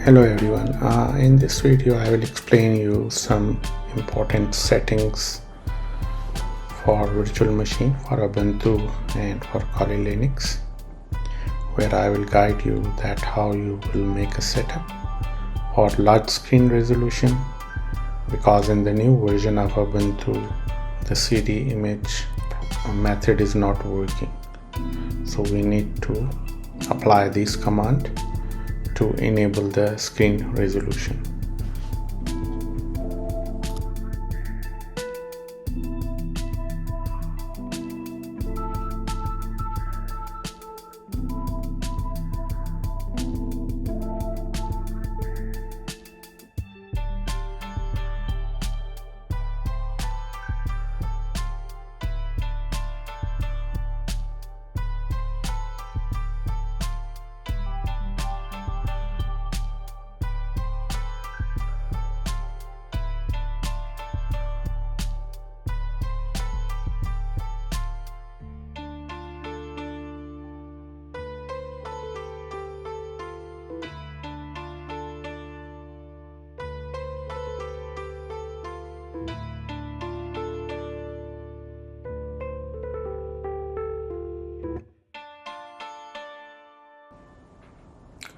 Hello everyone, in this video I will explain you some important settings for virtual machine for Ubuntu and for Kali Linux, where I will guide you that how you will make a setup for large screen resolution, because in the new version of Ubuntu the CD image method is not working, so we need to apply this command to enable the screen resolution.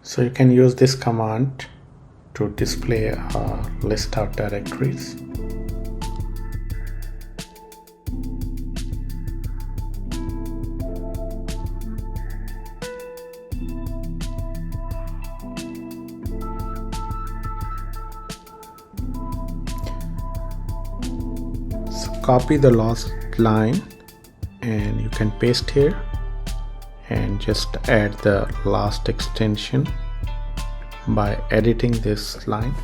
So you can use this command to display a list of directories. So copy the last line and you can paste here and just add the last extension by editing this line.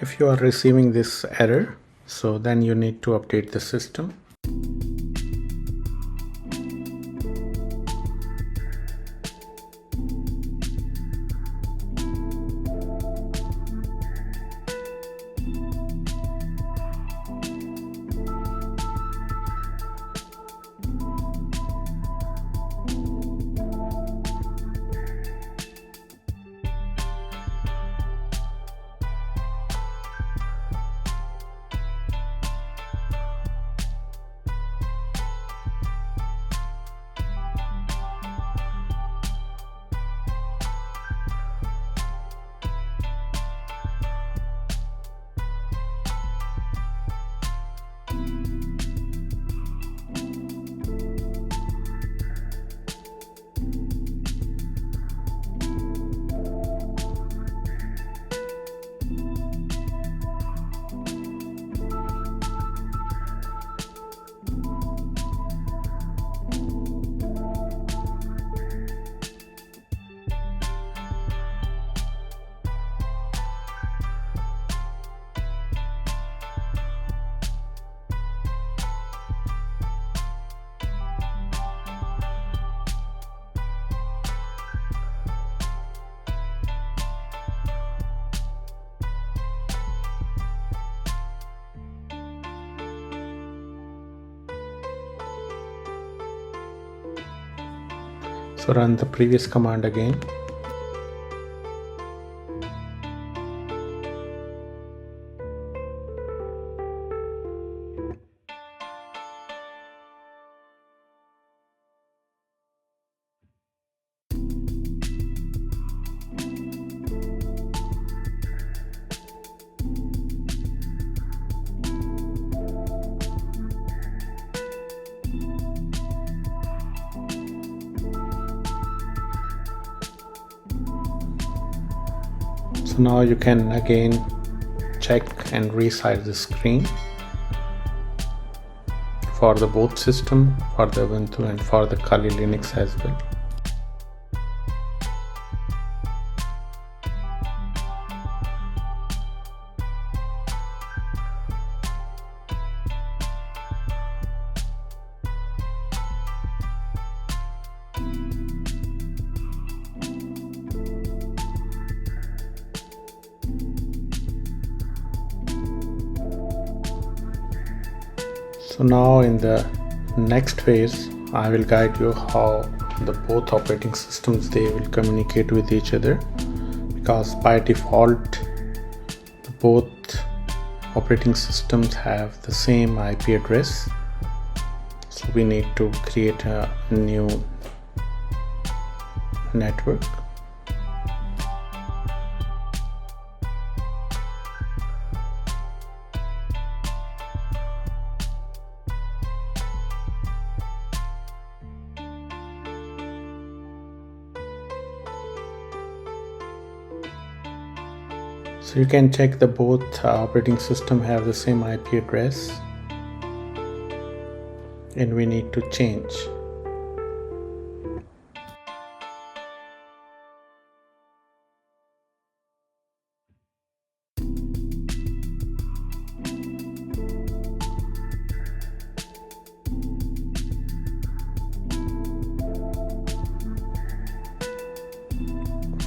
If you are receiving this error, so then you need to update the system. So run the previous command again. So now you can again check and resize the screen for the both system, for the Ubuntu and for the Kali Linux as well. So now in the next phase, I will guide you how the both operating systems, they will communicate with each other, because by default both operating systems have the same IP address. So we need to create a new network. So you can check the both operating system have the same IP address, and we need to change.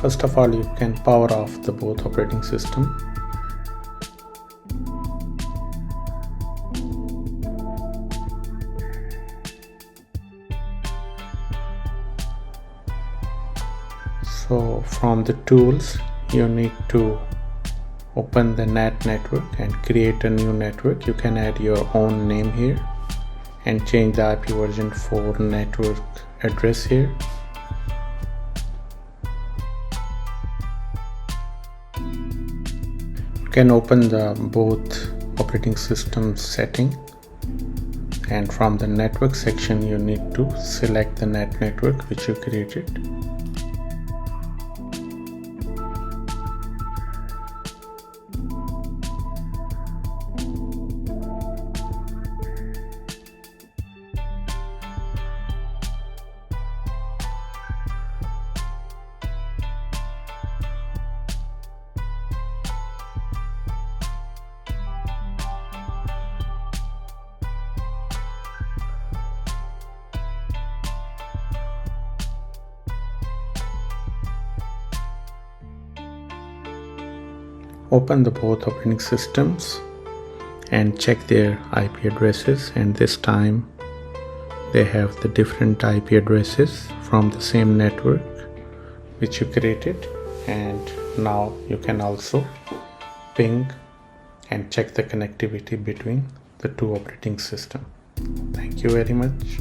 First of all, you can power off the both operating system. So from the tools, you need to open the NAT network and create a new network. You can add your own name here and change the IP version 4 network address here. You can open the both operating system setting, and from the network section you need to select the NAT network which you created. Open the both operating systems and check their IP addresses, and this time they have the different IP addresses from the same network which you created. And now you can also ping and check the connectivity between the two operating systems. Thank you very much.